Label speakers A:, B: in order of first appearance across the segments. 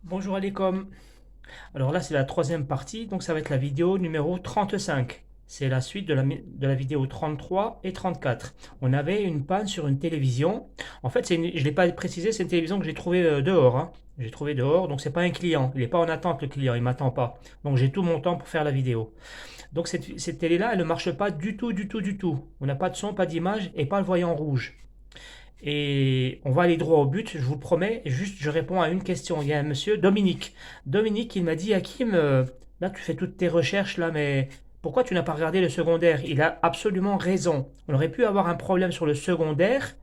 A: Bonjour Alécom. Alors là, c'est la troisième partie, donc ça va être la vidéo numéro 35. C'est la suite de la vidéo 33 et 34. On avait une panne sur une télévision. En fait, je ne l'ai pas précisé, c'est une télévision que j'ai trouvée dehors, hein. J'ai trouvé dehors, donc c'est pas un client. Il n'est pas en attente, le client, il m'attend pas. Donc j'ai tout mon temps pour faire la vidéo. Donc cette télé-là, elle ne marche pas du tout, du tout, du tout. On n'a pas de son, pas d'image et pas le voyant rouge. Et on va aller droit au but, je vous le promets. Juste, je réponds à une question. Il y a un monsieur, Dominique. Dominique, il m'a dit, Hakim, là, tu fais toutes tes recherches, là, mais pourquoi tu n'as pas regardé le secondaire? Il a absolument raison. On aurait pu avoir un problème sur le secondaire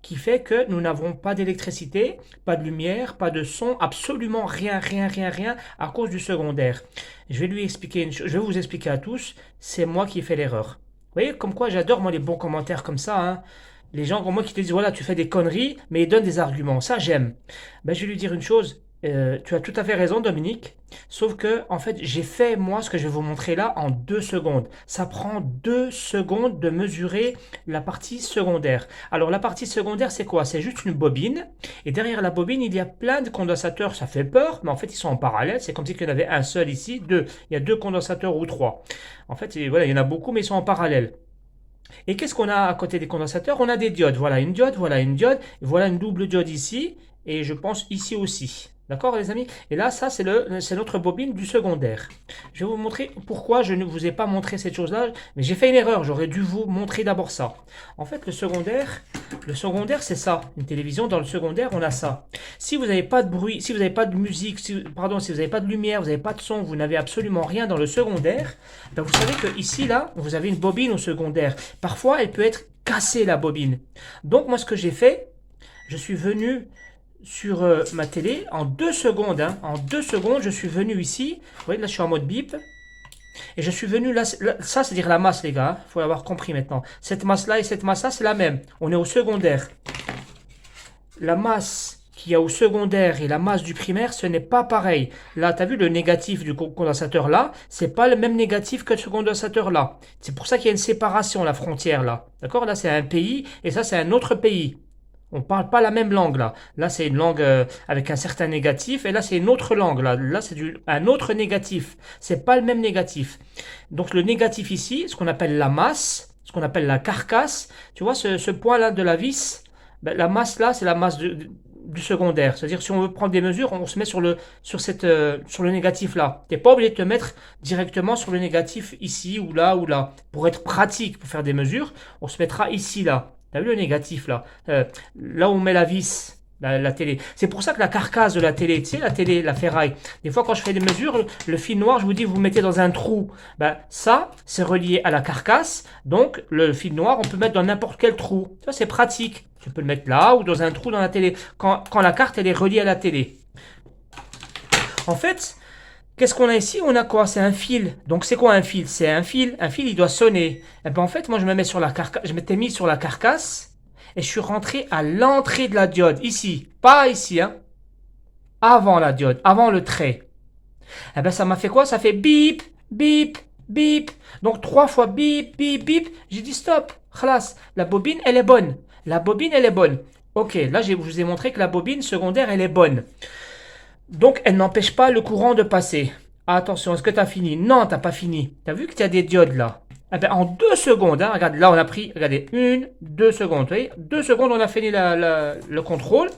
A: qui fait que nous n'avons pas d'électricité, pas de lumière, pas de son, absolument rien, rien, rien, rien à cause du secondaire. Je vais lui expliquer une chose, je vais vous expliquer à tous, c'est moi qui ai fait l'erreur. Vous voyez, comme quoi j'adore moi les bons commentaires comme ça, hein. Les gens comme moi qui te disent, voilà, tu fais des conneries, mais ils donnent des arguments. Ça, j'aime. Ben, je vais lui dire une chose. Tu as tout à fait raison, Dominique. Sauf que, en fait, j'ai fait, moi, ce que je vais vous montrer là en 2 secondes. Ça prend 2 secondes de mesurer la partie secondaire. Alors, la partie secondaire, c'est quoi? C'est juste une bobine. Et derrière la bobine, il y a plein de condensateurs. Ça fait peur, mais en fait, ils sont en parallèle. C'est comme si il y en avait un seul ici, deux. Il y a deux condensateurs ou trois. En fait, voilà, il y en a beaucoup, mais ils sont en parallèle. Et qu'est-ce qu'on a à côté des condensateurs? On a des diodes. Voilà une diode, voilà une diode, voilà une double diode ici, et je pense ici aussi. D'accord, les amis? Et là, ça, c'est notre bobine du secondaire. Je vais vous montrer pourquoi je ne vous ai pas montré cette chose-là, mais j'ai fait une erreur. J'aurais dû vous montrer d'abord ça. En fait, le secondaire, c'est ça. Une télévision, dans le secondaire, on a ça. Si vous n'avez pas de bruit, si vous n'avez pas de musique, pardon, si vous n'avez pas de lumière, vous n'avez pas de son, vous n'avez absolument rien dans le secondaire, ben vous savez que ici, là, vous avez une bobine au secondaire. Parfois, elle peut être cassée, la bobine. Donc, moi, ce que j'ai fait, je suis venu sur ma télé en 2 secondes, hein. En 2 secondes, je suis venu ici. Vous voyez, là, je suis en mode bip. Et je suis venu là, ça, c'est-à-dire la masse, les gars. Il faut l'avoir compris maintenant. Cette masse-là et cette masse-là, c'est la même. On est au secondaire. La masse qu'il y a au secondaire et la masse du primaire, ce n'est pas pareil. Là, tu as vu le négatif du condensateur là, c'est pas le même négatif que ce condensateur là. C'est pour ça qu'il y a une séparation, la frontière là. D'accord? Là, c'est un pays et ça, c'est un autre pays. On ne parle pas la même langue là. Là, c'est une langue avec un certain négatif et là, c'est une autre langue là. Là, c'est un autre négatif. C'est pas le même négatif. Donc, le négatif ici, ce qu'on appelle la masse, ce qu'on appelle la carcasse, tu vois, ce point là de la vis, ben, la masse là, c'est la masse du secondaire. C'est-à-dire, si on veut prendre des mesures, on se met sur sur le négatif là. Tu n'es pas obligé de te mettre directement sur le négatif ici ou là ou là. Pour être pratique, pour faire des mesures, on se mettra ici là. T'as vu le négatif là? Là où on met la vis, la télé. C'est pour ça que la carcasse de la télé, tu sais, la télé, la ferraille. Des fois, quand je fais des mesures, le fil noir, je vous dis, vous mettez dans un trou. Ben, ça, c'est relié à la carcasse. Donc, le fil noir, on peut mettre dans n'importe quel trou. Ça, c'est pratique. Tu peux le mettre là ou dans un trou dans la télé. Quand la carte, elle est reliée à la télé. En fait, qu'est-ce qu'on a ici? On a quoi? C'est un fil. Donc c'est quoi un fil? C'est un fil. Un fil, il doit sonner. Et ben en fait, moi je me mets sur la carcasse. Je m'étais mis sur la carcasse et je suis rentré à l'entrée de la diode. Ici. Pas ici, hein. Avant la diode. Avant le trait. Et ben ça m'a fait quoi? Ça fait bip, bip, bip. Donc 3 fois bip, bip, bip. J'ai dit stop. Khalas. La bobine, elle est bonne. La bobine, elle est bonne. Ok, là je vous ai montré que la bobine secondaire, elle est bonne. Donc, elle n'empêche pas le courant de passer. Attention, est-ce que tu as fini? Non, tu n'as pas fini. Tu as vu qu'il y a des diodes là? Eh ben, en 2 secondes, hein, regarde, là on a pris, regardez, 2 secondes. Vous voyez, 2 secondes, on a fini le contrôle.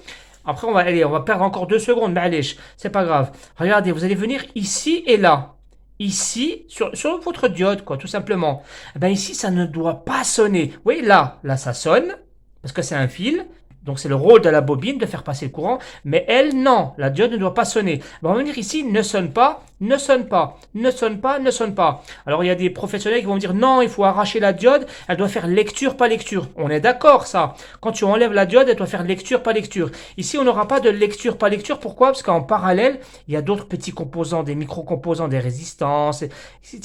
A: Après, on va perdre encore 2 secondes, mais allez, c'est pas grave. Regardez, vous allez venir ici et là. Ici, sur votre diode, quoi, tout simplement. Eh ben, ici, ça ne doit pas sonner. Vous voyez, là, ça sonne, parce que c'est un fil. Donc c'est le rôle de la bobine de faire passer le courant, mais elle, non, la diode ne doit pas sonner. On va venir ici, ne sonne pas, ne sonne pas, ne sonne pas, ne sonne pas. Alors il y a des professionnels qui vont dire non, il faut arracher la diode, elle doit faire lecture, pas lecture. On est d'accord ça. Quand tu enlèves la diode, elle doit faire lecture, pas lecture. Ici, on n'aura pas de lecture, pas lecture. Pourquoi? Parce qu'en parallèle, il y a d'autres petits composants, des micro-composants, des résistances.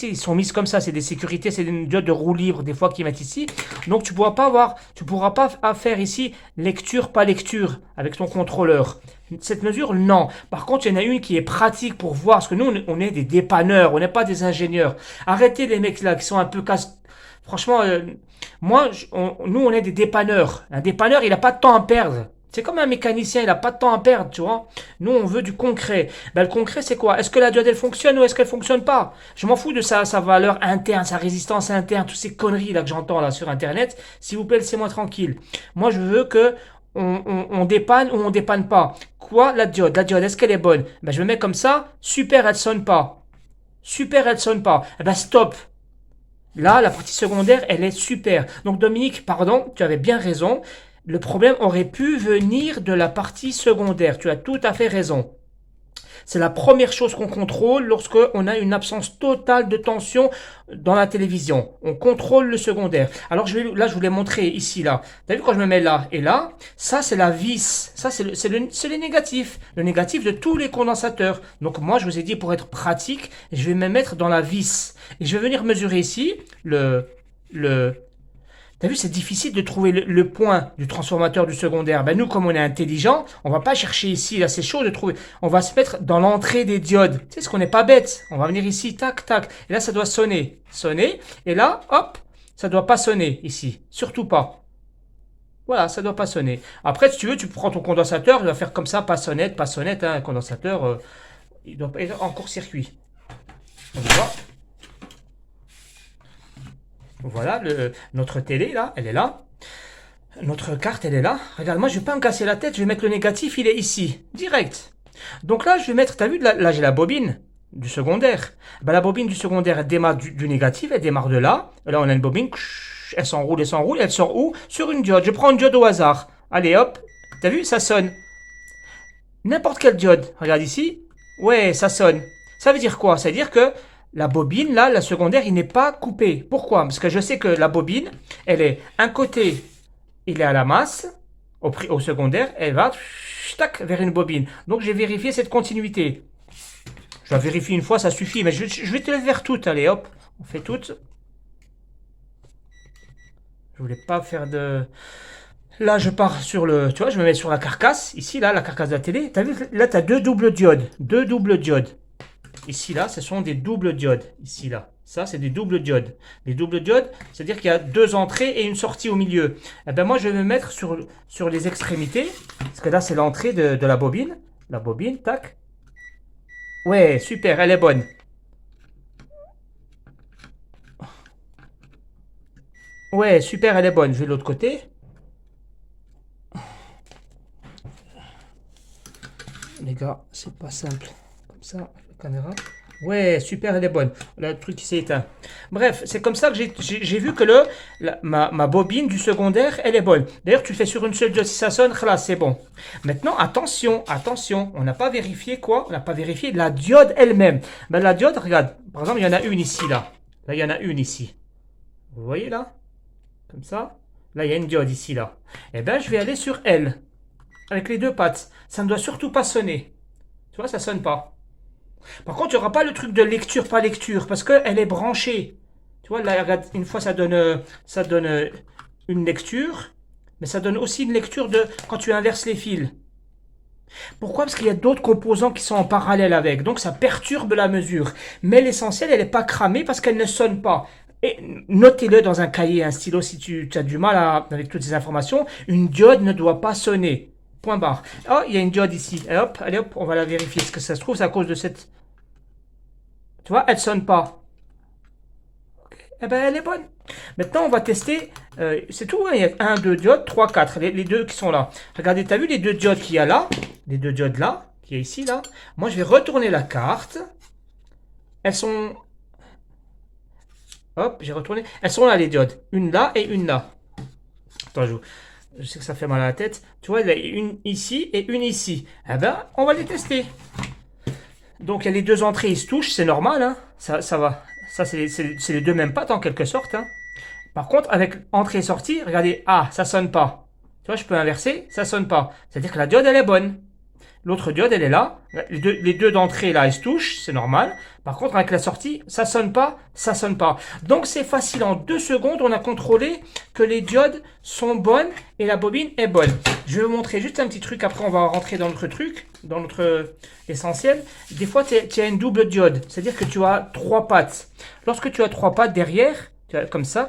A: Ils sont mis comme ça, c'est des sécurités, c'est une diode de roue libre des fois qu'ils mettent ici. Donc tu pourras pas faire ici lecture, pas lecture avec ton contrôleur. Cette mesure, non. Par contre, il y en a une qui est pratique pour voir, parce que nous, on est des dépanneurs, on n'est pas des ingénieurs. Arrêtez les mecs là qui sont un peu casse. Franchement, nous, on est des dépanneurs. Un dépanneur, il n'a pas de temps à perdre. C'est comme un mécanicien, il n'a pas de temps à perdre, tu vois. Nous, on veut du concret. Ben, le concret, c'est quoi? Est-ce que la diode, elle fonctionne ou est-ce qu'elle fonctionne pas? Je m'en fous de sa valeur interne, sa résistance interne, toutes ces conneries là que j'entends là sur Internet. S'il vous plaît, laissez-moi tranquille. Moi, je veux que on dépanne ou on dépanne pas. Quoi, la diode? La diode, est-ce qu'elle est bonne? Ben, je me mets comme ça. Super, elle sonne pas. Super, elle sonne pas. Eh ben, stop. Là, la partie secondaire, elle est super. Donc Dominique, pardon, tu avais bien raison. Le problème aurait pu venir de la partie secondaire. Tu as tout à fait raison. C'est la première chose qu'on contrôle lorsqu'on a une absence totale de tension dans la télévision. On contrôle le secondaire. Alors là, je voulais montrer ici, là. Vous avez vu quand je me mets là et là, ça c'est la vis. Ça c'est les négatifs. Le négatif de tous les condensateurs. Donc moi, je vous ai dit pour être pratique, je vais me mettre dans la vis. Et je vais venir mesurer ici T'as vu, c'est difficile de trouver le point du transformateur du secondaire. Ben nous, comme on est intelligent, on va pas chercher ici, là c'est chaud de trouver. On va se mettre dans l'entrée des diodes. Tu sais ce qu'on n'est pas bête. On va venir ici, tac, tac. Et là, ça doit sonner. Sonner. Et là, hop, ça doit pas sonner ici. Surtout pas. Voilà, ça doit pas sonner. Après, si tu veux, tu prends ton condensateur, il va faire comme ça, pas sonnette, hein, un condensateur, il doit pas être en court-circuit. On voit. Voilà, notre télé, là, elle est là. Notre carte, elle est là. Regarde, moi, je vais pas me casser la tête. Je vais mettre le négatif, il est ici. Direct. Donc là, je vais mettre, t'as vu, là, j'ai la bobine du secondaire. Ben, la bobine du secondaire, elle démarre du négatif, elle démarre de là. Là, on a une bobine, elle s'enroule, elle sort où? Sur une diode. Je prends une diode au hasard. Allez, hop. T'as vu, ça sonne. N'importe quelle diode. Regarde ici. Ouais, ça sonne. Ça veut dire quoi? Ça veut dire que la bobine, là, la secondaire, il n'est pas coupé. Pourquoi? Parce que je sais que la bobine, elle est un côté, il est à la masse, au secondaire, elle va tac, vers une bobine. Donc j'ai vérifié cette continuité. Je la vérifie une fois, ça suffit. Mais je vais te les faire toutes. Allez, hop, on fait toutes. Je voulais pas faire de... Là, je pars sur le... Tu vois, je me mets sur la carcasse. Ici, là, la carcasse de la télé. T'as vu, là, tu as deux doubles diodes. Deux doubles diodes. Ici, là, ce sont des doubles diodes. Ici, là. Ça, c'est des doubles diodes. Les doubles diodes, c'est-à-dire qu'il y a deux entrées et une sortie au milieu. Eh ben, moi, je vais me mettre sur les extrémités. Parce que là, c'est l'entrée de la bobine. La bobine, tac. Ouais, super, elle est bonne. Ouais, super, elle est bonne. Je vais de l'autre côté. Les gars, c'est pas simple. Comme ça, la caméra. Ouais, super, elle est bonne. Le truc qui s'est éteint. Bref, c'est comme ça que j'ai vu que ma bobine du secondaire, elle est bonne. D'ailleurs, tu le fais sur une seule diode, si ça sonne, là, c'est bon. Maintenant, attention, attention, on n'a pas vérifié quoi? On n'a pas vérifié la diode elle-même. Ben, la diode, regarde, par exemple, il y en a une ici, là. Là, il y en a une ici. Vous voyez là? Comme ça. Là, il y a une diode ici, là. Eh bien, je vais aller sur elle. Avec les deux pattes. Ça ne doit surtout pas sonner. Tu vois, ça sonne pas. Par contre, il n'y aura pas le truc de lecture, pas lecture, parce qu'elle est branchée. Tu vois, là, regarde, une fois, ça donne une lecture, mais ça donne aussi une lecture de quand tu inverses les fils. Pourquoi? Parce qu'il y a d'autres composants qui sont en parallèle avec, donc ça perturbe la mesure. Mais l'essentiel, elle n'est pas cramée parce qu'elle ne sonne pas. Et notez-le dans un cahier, un stylo, si tu as du mal avec toutes ces informations, une diode ne doit pas sonner. Point barre. Oh, il y a une diode ici. Et hop, allez hop, on va la vérifier. Est-ce que ça se trouve, c'est à cause de cette... Tu vois, elle ne sonne pas. Okay. Eh ben, elle est bonne. Maintenant, on va tester. C'est tout, hein. Il y a 1, 2 diodes, 3, 4. Les deux qui sont là. Regardez, tu as vu les deux diodes qu'il y a là? Les deux diodes là, qui est ici, là. Moi, je vais retourner la carte. Elles sont... Hop, j'ai retourné. Elles sont là, les diodes. Une là et une là. Attends, je sais que ça fait mal à la tête. Tu vois, il y a une ici et une ici. Eh ben, on va les tester. Donc, il y a les deux entrées, ils se touchent, c'est normal. Hein. Ça va. Ça, c'est les deux mêmes pattes, en quelque sorte. Hein. Par contre, avec entrée et sortie, regardez. Ah, ça sonne pas. Tu vois, je peux inverser, ça sonne pas. C'est-à-dire que la diode, elle est bonne. L'autre diode, elle est là. Les deux d'entrée, là, elles se touchent, c'est normal. Par contre, avec la sortie, ça sonne pas, ça sonne pas. Donc, c'est facile. En 2 secondes, on a contrôlé que les diodes sont bonnes et la bobine est bonne. Je vais vous montrer juste un petit truc. Après, on va rentrer dans notre truc, dans notre essentiel. Des fois, tu as une double diode. C'est-à-dire que tu as 3 pattes. Lorsque tu as 3 pattes derrière, tu as comme ça.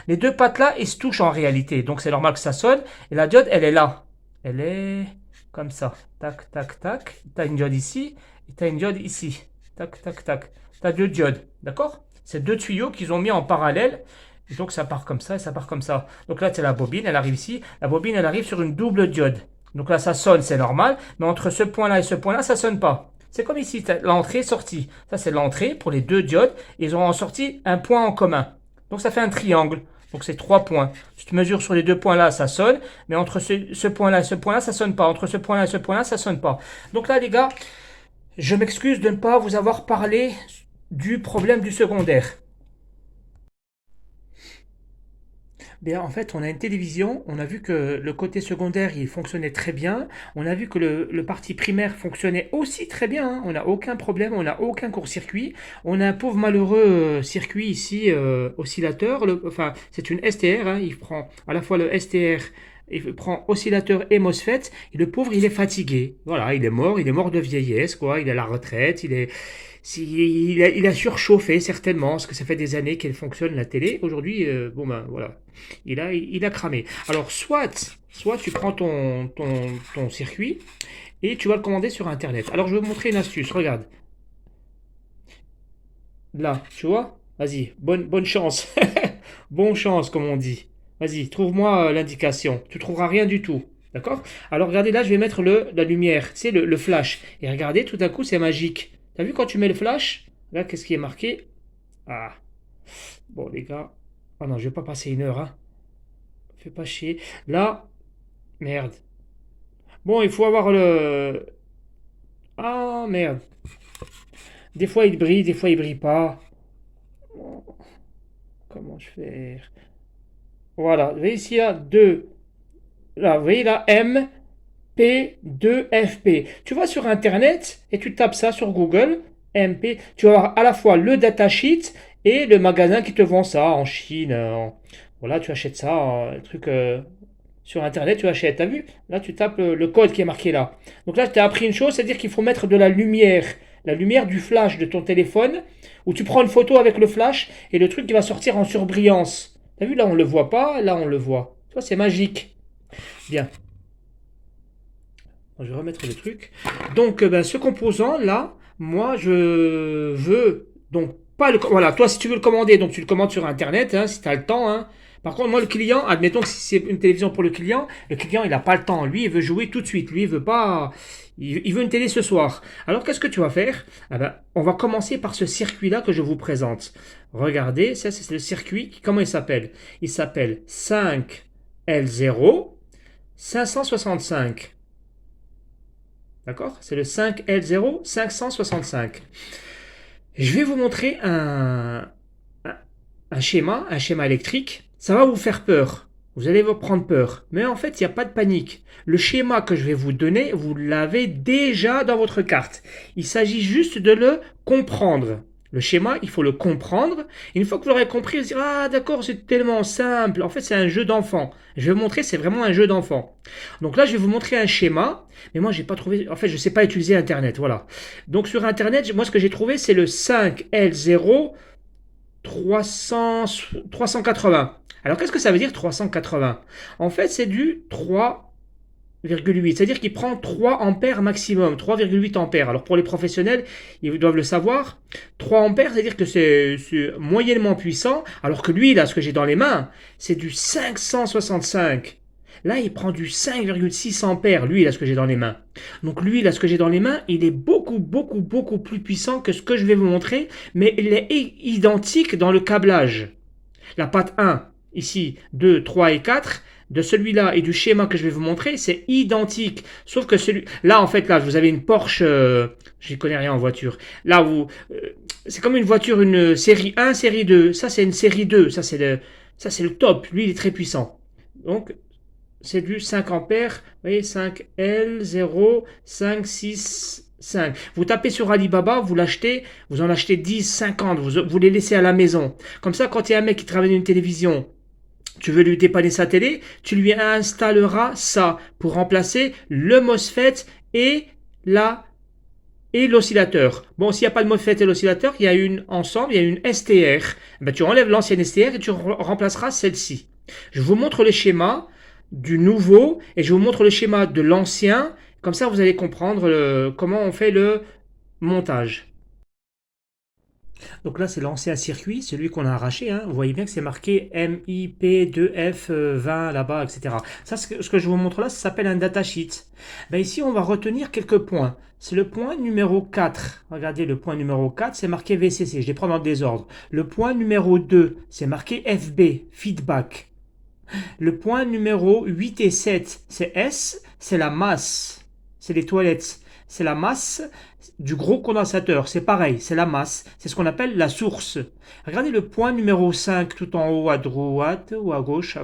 A: Les deux pattes là, elles se touchent en réalité. Donc, c'est normal que ça sonne. Et la diode, elle est là. elle est comme ça. Tac, tac, tac. Tu as une diode ici et tu as une diode ici. Tac, tac, tac. Tu as deux diodes, d'accord? C'est deux tuyaux qu'ils ont mis en parallèle. Et donc ça part comme ça et ça part comme ça. Donc là, c'est la bobine, elle arrive ici. La bobine, elle arrive sur une double diode. Donc là, ça sonne, c'est normal. Mais entre ce point-là et ce point-là, ça sonne pas. C'est comme ici, l'entrée sortie. Ça, c'est l'entrée pour les deux diodes. Ils ont en sorti un point en commun. Donc ça fait un triangle. Donc c'est 3 points. Si tu mesures sur les 2 points-là, ça sonne. Mais entre ce point-là et ce point-là, ça sonne pas. Entre ce point-là et ce point-là, ça sonne pas. Donc là, les gars, je m'excuse de ne pas vous avoir parlé du problème du secondaire. Bien, en fait, on a une télévision, on a vu que le côté secondaire, il fonctionnait très bien, on a vu que le parti primaire fonctionnait aussi très bien, hein. On n'a aucun problème, on n'a aucun court-circuit, on a un pauvre malheureux circuit ici, oscillateur, enfin, c'est une STR, hein, il prend à la fois le STR, il prend oscillateur et MOSFET, et le pauvre, il est fatigué, voilà, il est mort de vieillesse, quoi, il est à la retraite, il a surchauffé certainement, parce que ça fait des années qu'elle fonctionne la télé. Aujourd'hui, bon ben voilà, il a cramé. Alors soit tu prends ton circuit et tu vas le commander sur Internet. Alors je vais vous montrer une astuce. Regarde, là, tu vois? Vas-y, bonne chance, bonne chance comme on dit. Vas-y, trouve-moi l'indication. Tu trouveras rien du tout. D'accord? Alors regardez là, je vais mettre la lumière, tu sais, le flash. Et regardez, tout à coup, c'est magique. T'as vu quand tu mets le flash? Là, qu'est-ce qui est marqué? Ah, bon, les gars. Ah non, je vais pas passer une heure, hein. Fais pas chier. Là, merde. Bon, il faut avoir le. Ah, merde. Des fois, il brille, des fois, il brille pas. Oh, comment je fais? Voilà. Vous voyez ici, là, 2. Là, vous voyez là, MP2FP. Tu vas sur Internet et tu tapes ça sur Google, MP. Tu vas avoir à la fois le datasheet et le magasin qui te vend ça en Chine. Voilà, tu achètes ça, un truc sur Internet, tu achètes. T'as vu? Là, tu tapes le code qui est marqué là. Donc là, tu as appris une chose, c'est-à-dire qu'il faut mettre de la lumière du flash de ton téléphone, où tu prends une photo avec le flash et le truc qui va sortir en surbrillance. T'as vu? Là, on le voit pas, là, on le voit. Tu vois, c'est magique. Bien. Je vais remettre le truc. Donc, ben, ce composant là, moi, je veux donc pas le. Voilà, toi, si tu veux le commander, donc tu le commandes sur Internet, hein, si tu as le temps, hein. Par contre, moi, le client, admettons que si c'est une télévision pour le client, il n'a pas le temps. Lui, il veut jouer tout de suite. Lui, il veut pas. Il veut une télé ce soir. Alors, qu'est-ce que tu vas faire? Ah ben, on va commencer par ce circuit-là que je vous présente. Regardez, ça, c'est le circuit. Comment il s'appelle? Il s'appelle 5L0 565. D'accord? C'est le 5L0 565. Je vais vous montrer un schéma électrique. Ça va vous faire peur. Vous allez vous prendre peur. Mais en fait, il n'y a pas de panique. Le schéma que je vais vous donner, vous l'avez déjà dans votre carte. Il s'agit juste de le comprendre. Le schéma, il faut le comprendre. Et une fois que vous l'aurez compris, vous direz, ah d'accord, c'est tellement simple. En fait, c'est un jeu d'enfant. Je vais vous montrer, c'est vraiment un jeu d'enfant. Donc là, je vais vous montrer un schéma. Mais moi, j'ai pas trouvé. En fait, je sais pas utiliser Internet. Voilà. Donc sur Internet, moi, ce que j'ai trouvé, c'est le 5L0 380. Alors, qu'est-ce que ça veut dire 380? En fait, c'est du 3,8. C'est-à-dire qu'il prend 3 ampères maximum, 3,8 ampères. Alors, pour les professionnels, ils doivent le savoir. 3 ampères, c'est-à-dire que c'est moyennement puissant. Alors que lui, là, ce que j'ai dans les mains, c'est du 565. Là, il prend du 5,6 ampères, lui, là, ce que j'ai dans les mains. Donc, lui, là, ce que j'ai dans les mains, il est beaucoup, beaucoup, beaucoup plus puissant que ce que je vais vous montrer, mais il est identique dans le câblage. La patte 1, ici, 2, 3 et 4, de celui-là et du schéma que je vais vous montrer, c'est identique. Sauf que là, en fait, là, vous avez une Porsche, j'y connais rien en voiture. Là, c'est comme une voiture, une série 1, série 2. Ça, c'est une série 2. Ça, c'est le top. Lui, il est très puissant. Donc, c'est du 5 ampères. Vous voyez, 5L0, 5, 6, 5. Vous tapez sur Alibaba, vous l'achetez, vous en achetez 10, 50, vous les laissez à la maison. Comme ça, quand il y a un mec qui travaille dans une télévision, tu veux lui dépanner sa télé, tu lui installeras ça pour remplacer le MOSFET et l'oscillateur. Bon, s'il n'y a pas de MOSFET et l'oscillateur, il y a une STR. Ben, tu enlèves l'ancienne STR et tu remplaceras celle-ci. Je vous montre le schéma. du nouveau et je vous montre le schéma de l'ancien. Comme ça, vous allez comprendre comment on fait le montage. Donc là, c'est l'ancien circuit, celui qu'on a arraché, hein. Vous voyez bien que c'est marqué MIP2F20 là-bas, etc. Ça, ce que je vous montre là, ça s'appelle un datasheet. Ben ici, on va retenir quelques points. C'est le point numéro 4. Regardez, le point numéro 4, c'est marqué VCC. Je les prends dans le désordre. Le point numéro 2, c'est marqué FB, feedback. Le point numéro 8 et 7, c'est S, c'est la masse. C'est les toilettes. C'est la masse du gros condensateur. C'est pareil, c'est la masse. C'est ce qu'on appelle la source. Regardez le point numéro 5 tout en haut à droite ou à gauche.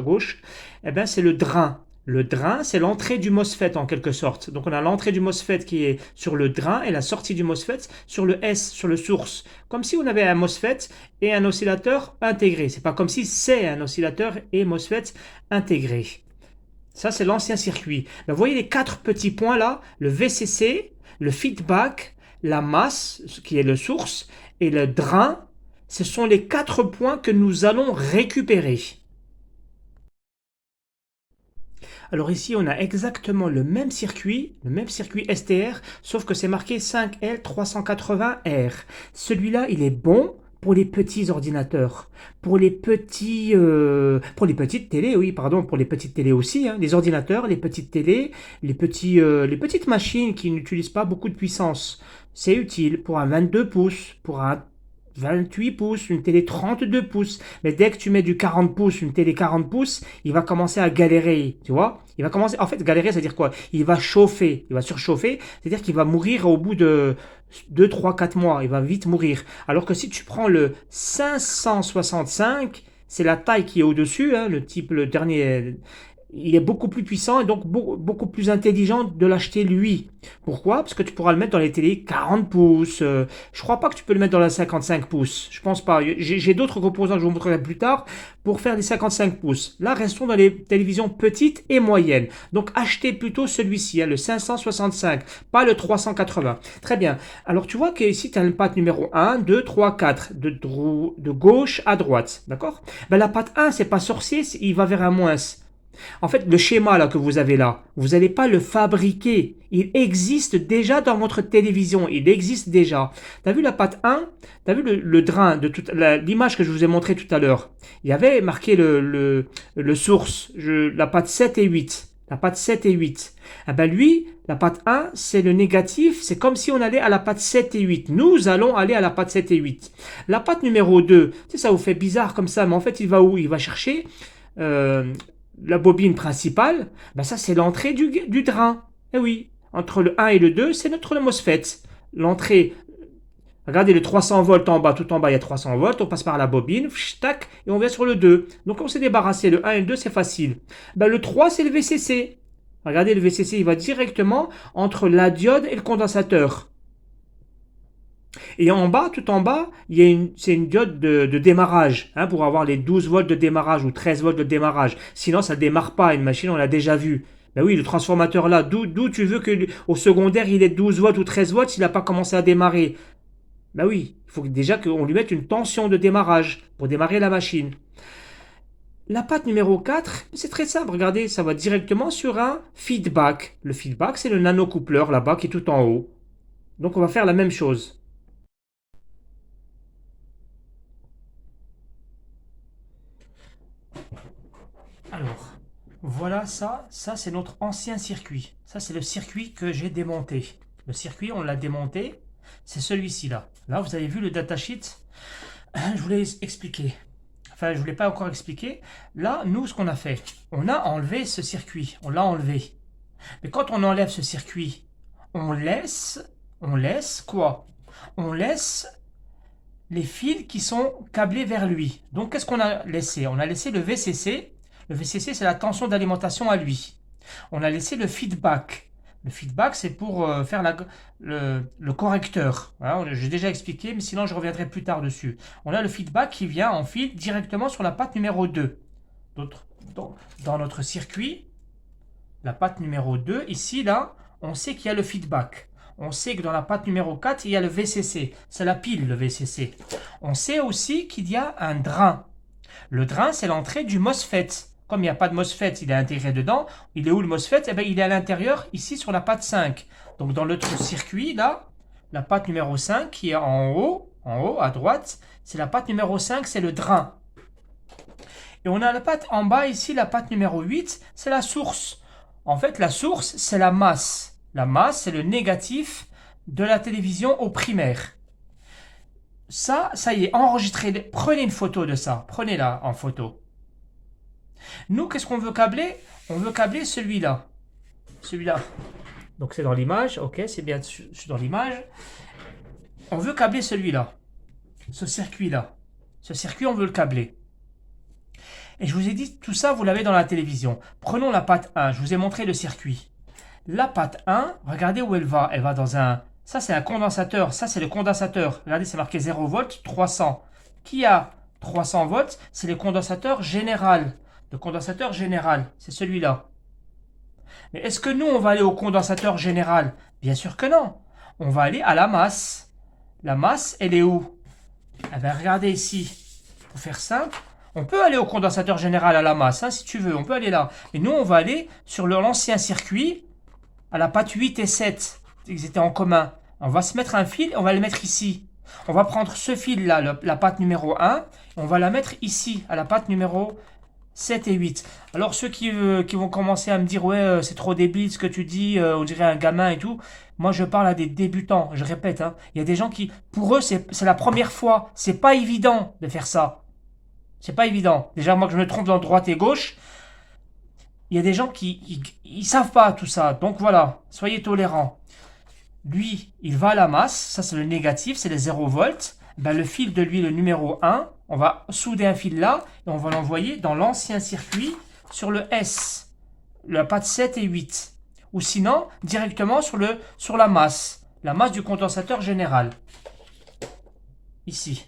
A: Eh bien, c'est le drain. Le drain, c'est l'entrée du MOSFET en quelque sorte. Donc on a l'entrée du MOSFET qui est sur le drain et la sortie du MOSFET sur le S, sur le source. Comme si on avait un MOSFET et un oscillateur intégré. C'est pas comme si c'est un oscillateur et MOSFET intégré. Ça, c'est l'ancien circuit. Vous voyez les 4 petits points là, le VCC, le feedback, la masse, qui est le source, et le drain. Ce sont les 4 points que nous allons récupérer. Alors ici, on a exactement le même circuit STR, sauf que c'est marqué 5L380R. Celui-là, il est bon pour les petits ordinateurs, pour les petites télés, oui, pardon, pour les petites télés aussi, hein, les ordinateurs, les petites télés, les petites machines qui n'utilisent pas beaucoup de puissance. C'est utile pour un 22 pouces, pour un 28 pouces, une télé 32 pouces. Mais dès que tu mets du 40 pouces, une télé 40 pouces, il va commencer à galérer, tu vois. Il va commencer, en fait, galérer, c'est-à-dire quoi? Il va chauffer, il va surchauffer, c'est-à-dire qu'il va mourir au bout de 2, 3, 4 mois. Il va vite mourir. Alors que si tu prends le 565, c'est la taille qui est au-dessus, hein, le dernier, il est beaucoup plus puissant et donc beaucoup plus intelligent de l'acheter lui. Pourquoi? Parce que tu pourras le mettre dans les télés 40 pouces. Je crois pas que tu peux le mettre dans la 55 pouces. Je pense pas. J'ai d'autres composants que je vous montrerai plus tard pour faire des 55 pouces. Là, restons dans les télévisions petites et moyennes. Donc, achetez plutôt celui-ci, hein, le 565, pas le 380. Très bien. Alors, tu vois qu'ici, tu as une patte numéro 1, 2, 3, 4, de gauche à droite. D'accord? Ben, la patte 1, c'est pas sorcier, il va vers un moins. En fait, le schéma là que vous avez là, vous n'allez pas le fabriquer. Il existe déjà dans votre télévision. Il existe déjà. Tu as vu la patte 1? Tu as vu le drain de l'image que je vous ai montré tout à l'heure? Il y avait marqué le source, la patte 7 et 8. La patte 7 et 8. Eh ben lui, la patte 1, c'est le négatif. C'est comme si on allait à la patte 7 et 8. Nous allons aller à la patte 7 et 8. La patte numéro 2, ça vous fait bizarre comme ça, mais en fait, il va où? Il va chercher la bobine principale, ben ça c'est l'entrée du drain. Eh oui, entre le 1 et le 2, c'est notre MOSFET. L'entrée, regardez le 300 volts en bas, tout en bas il y a 300 volts, on passe par la bobine, tac, et on vient sur le 2. Donc on s'est débarrassé, le 1 et le 2 c'est facile. Ben, le 3 c'est le VCC. Regardez, le VCC il va directement entre la diode et le condensateur. Et en bas, tout en bas, c'est une diode de démarrage, hein, pour avoir les 12 volts de démarrage ou 13 volts de démarrage. Sinon, ça ne démarre pas. Une machine, on l'a déjà vu. Ben oui, le transformateur là, d'où tu veux qu'au secondaire, il ait 12 volts ou 13 volts s'il n'a pas commencé à démarrer? Ben oui, il faut déjà qu'on lui mette une tension de démarrage pour démarrer la machine. La patte numéro 4, c'est très simple. Regardez, ça va directement sur un feedback. Le feedback, c'est le nanocoupleur là-bas qui est tout en haut. Donc, on va faire la même chose. Alors, voilà ça c'est notre ancien circuit. Ça c'est le circuit que j'ai démonté. Le circuit, on l'a démonté, c'est celui-ci là. Là, vous avez vu le datasheet. Je voulais expliquer. Enfin, je ne voulais pas encore expliquer. Là, nous, ce qu'on a fait, on a enlevé ce circuit. On l'a enlevé. Mais quand on enlève ce circuit, on laisse quoi? On laisse les fils qui sont câblés vers lui. Donc, qu'est-ce qu'on a laissé? On a laissé le VCC. Le VCC, c'est la tension d'alimentation à lui. On a laissé le feedback. Le feedback, c'est pour faire le correcteur. Voilà, j'ai déjà expliqué, mais sinon je reviendrai plus tard dessus. On a le feedback qui vient en fil directement sur la patte numéro 2. Dans notre circuit, la patte numéro 2, ici, là, on sait qu'il y a le feedback. On sait que dans la patte numéro 4, il y a le VCC. C'est la pile, le VCC. On sait aussi qu'il y a un drain. Le drain, c'est l'entrée du MOSFET. comme il n'y a pas de MOSFET, il est intégré dedans. Il est où le MOSFET? Eh bien, il est à l'intérieur, ici, sur la patte 5. Donc, dans l'autre circuit, là, la patte numéro 5 qui est en haut, à droite, c'est la patte numéro 5, c'est le drain. Et on a la patte en bas, ici, la patte numéro 8, c'est la source. En fait, la source, c'est la masse. La masse, c'est le négatif de la télévision au primaire. Ça y est, enregistré. Prenez une photo de ça. Prenez-la en photo. Nous, qu'est-ce qu'on veut câbler? On veut câbler celui-là. Celui-là. Donc, c'est dans l'image. Ok, c'est bien, je suis dans l'image. On veut câbler celui-là. Ce circuit-là. Ce circuit, on veut le câbler. Et je vous ai dit, tout ça, vous l'avez dans la télévision. Prenons la patte 1. Je vous ai montré le circuit. La patte 1, regardez où elle va. Elle va dans un... Ça, c'est un condensateur. Ça, c'est le condensateur. Regardez, c'est marqué 0 volts, 300. Qui a 300 volts? C'est le condensateur général. Le condensateur général, c'est celui-là. Mais est-ce que nous, on va aller au condensateur général? Bien sûr que non. On va aller à la masse. La masse, elle est où? Eh bien, regardez ici. Pour faire simple, on peut aller au condensateur général à la masse, hein, si tu veux. On peut aller là. Mais nous, on va aller sur l'ancien circuit à la patte 8 et 7. Ils étaient en commun. On va se mettre un fil et on va le mettre ici. On va prendre ce fil-là, la patte numéro 1, et on va la mettre ici, à la patte numéro 7 et 8. Alors ceux qui vont commencer à me dire « Ouais, c'est trop débile ce que tu dis, on dirait un gamin et tout », moi je parle à des débutants, je répète. Hein, il y a des gens qui, pour eux, c'est la première fois. C'est pas évident de faire ça. C'est pas évident. Déjà, moi que je me trompe dans droite et gauche, il y a des gens qui ils savent pas tout ça. Donc voilà, soyez tolérants. Lui, il va à la masse, ça c'est le négatif, c'est les 0 volts. Ben, le fil de lui, le numéro 1, on va souder un fil là et on va l'envoyer dans l'ancien circuit sur le S, la patte 7 et 8. Ou sinon, directement sur la masse du condensateur général. Ici.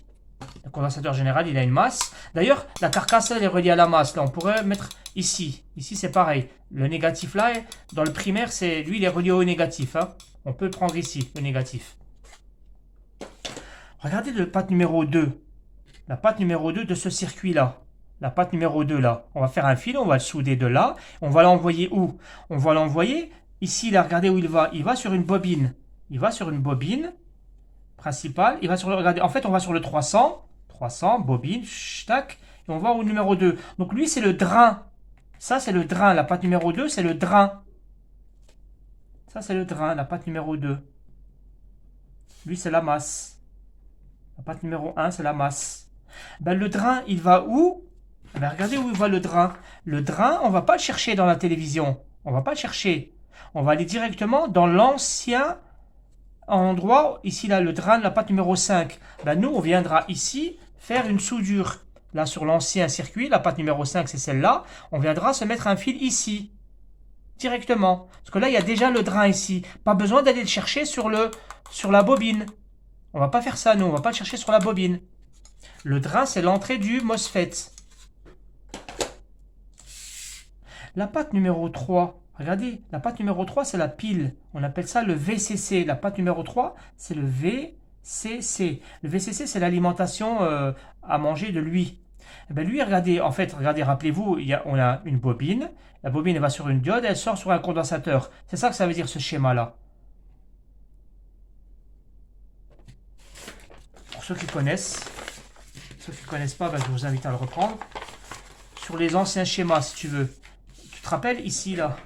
A: Le condensateur général, il a une masse. D'ailleurs, la carcasse, elle est reliée à la masse. Là, on pourrait mettre ici. Ici, c'est pareil. Le négatif là, dans le primaire, lui, il est relié au négatif. Hein. On peut le prendre ici, le négatif. Regardez le patte numéro 2. La patte numéro 2 de ce circuit-là. La patte numéro 2 là. On va faire un fil, on va le souder de là. On va l'envoyer où? On va l'envoyer ici, là. Regardez où il va. Il va sur une bobine. Il va sur une bobine principale. Il va sur le, regardez, en fait, on va sur le 300. 300, bobine, tac. Et on va au numéro 2. Donc lui, c'est le drain. Ça, c'est le drain. La patte numéro 2, c'est le drain. Ça, c'est le drain, la patte numéro 2. Lui, c'est la masse. La patte numéro 1, c'est la masse. Ben, le drain, il va où? Ben, regardez où il va le drain. Le drain, on ne va pas le chercher dans la télévision. On ne va pas le chercher. On va aller directement dans l'ancien endroit. Ici, là, le drain de la patte numéro 5. Ben, nous, on viendra ici faire une soudure. Là, sur l'ancien circuit, la patte numéro 5, c'est celle-là. On viendra se mettre un fil ici. Directement. Parce que là, il y a déjà le drain ici. Pas besoin d'aller le chercher sur la bobine. On va pas faire ça, nous. On va pas le chercher sur la bobine. Le drain, c'est l'entrée du MOSFET. La patte numéro 3. Regardez, la patte numéro 3, c'est la pile. On appelle ça le VCC. La patte numéro 3, c'est le VCC. Le VCC, c'est l'alimentation à manger de lui. Eh bien, lui, regardez, en fait, regardez, rappelez-vous, on a une bobine. La bobine, elle va sur une diode, elle sort sur un condensateur. C'est ça que ça veut dire, ce schéma-là. Pour ceux qui connaissent pas, ben, je vous invite à le reprendre. Sur les anciens schémas, si tu veux. Tu te rappelles, ici, là.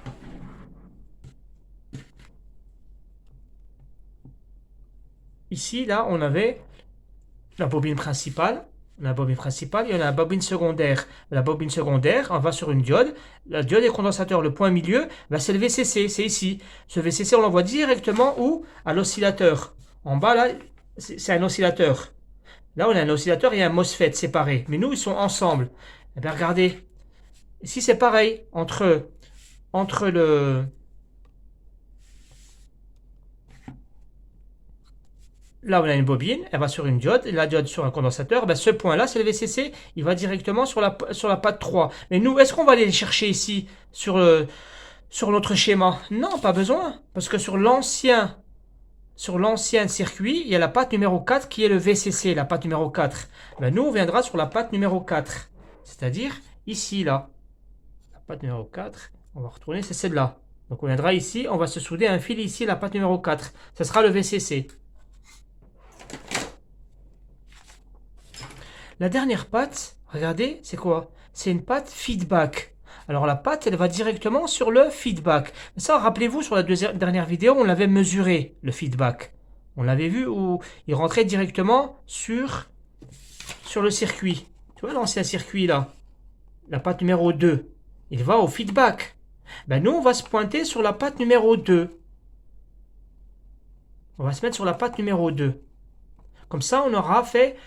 A: Ici, là, on avait la bobine principale. La bobine principale, il y en a la bobine secondaire. La bobine secondaire, on va sur une diode. La diode est condensateur. Le point milieu, ben, c'est le VCC, c'est ici. Ce VCC, on l'envoie directement où? À l'oscillateur. En bas, là, c'est un oscillateur. Là, on a un oscillateur et un MOSFET séparés. Mais nous, ils sont ensemble. Eh bien, regardez. Ici, c'est pareil. Entre le... Là, on a une bobine, elle va sur une diode, la diode sur un condensateur. Ben, ce point-là, c'est le VCC, il va directement sur la patte 3. Mais nous, est-ce qu'on va aller le chercher ici, sur notre schéma? Non, pas besoin. Parce que sur l'ancien circuit, il y a la patte numéro 4 qui est le VCC, la patte numéro 4. Ben, nous, on viendra sur la patte numéro 4. C'est-à-dire ici, là. patte numéro 4, on va retourner, c'est celle-là. Donc on viendra ici, on va se souder un fil ici, la patte numéro 4. Ce sera le VCC. La dernière patte, regardez, c'est quoi? C'est une patte feedback. Alors la patte, elle va directement sur le feedback. Ça, rappelez-vous, sur la dernière vidéo, on l'avait mesuré, le feedback. On l'avait vu où il rentrait directement sur le circuit. Tu vois l'ancien circuit là, la patte numéro 2. Il va au feedback. Ben nous, on va se pointer sur la patte numéro 2. On va se mettre sur la patte numéro 2. Comme ça, on aura fait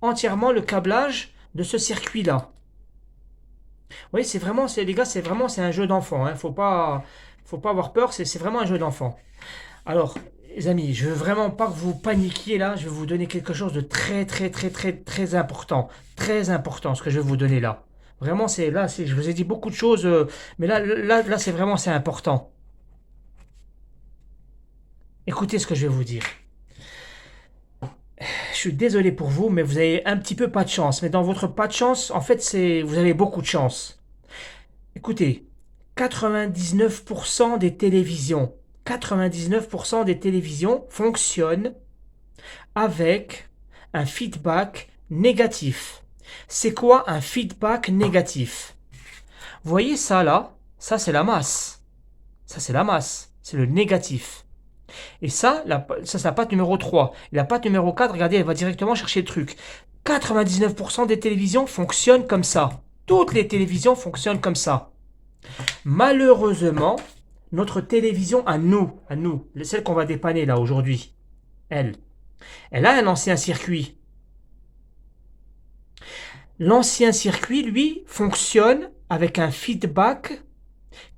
A: entièrement le câblage de ce circuit-là. Oui, c'est vraiment, les gars, c'est un jeu d'enfant. Faut pas avoir peur, c'est vraiment un jeu d'enfant. Alors, les amis, je veux vraiment pas que vous paniquiez là. Je vais vous donner quelque chose de très, très, très, très, très important. Très important, ce que je vais vous donner là. Vraiment, je vous ai dit beaucoup de choses, mais là, c'est important. Écoutez ce que je vais vous dire. Je suis désolé pour vous, mais vous avez un petit peu pas de chance. Mais dans votre pas de chance, en fait, vous avez beaucoup de chance. Écoutez, 99% des télévisions, 99% des télévisions fonctionnent avec un feedback négatif. C'est quoi un feedback négatif? Vous voyez ça là? Ça c'est la masse. Ça c'est la masse. C'est le négatif. Et ça c'est la patte numéro 3. Et la patte numéro 4, regardez, elle va directement chercher le truc. 99% des télévisions fonctionnent comme ça. Toutes les télévisions fonctionnent comme ça. Malheureusement, notre télévision à nous, celle qu'on va dépanner là aujourd'hui, elle a un ancien circuit. L'ancien circuit, lui, fonctionne avec un feedback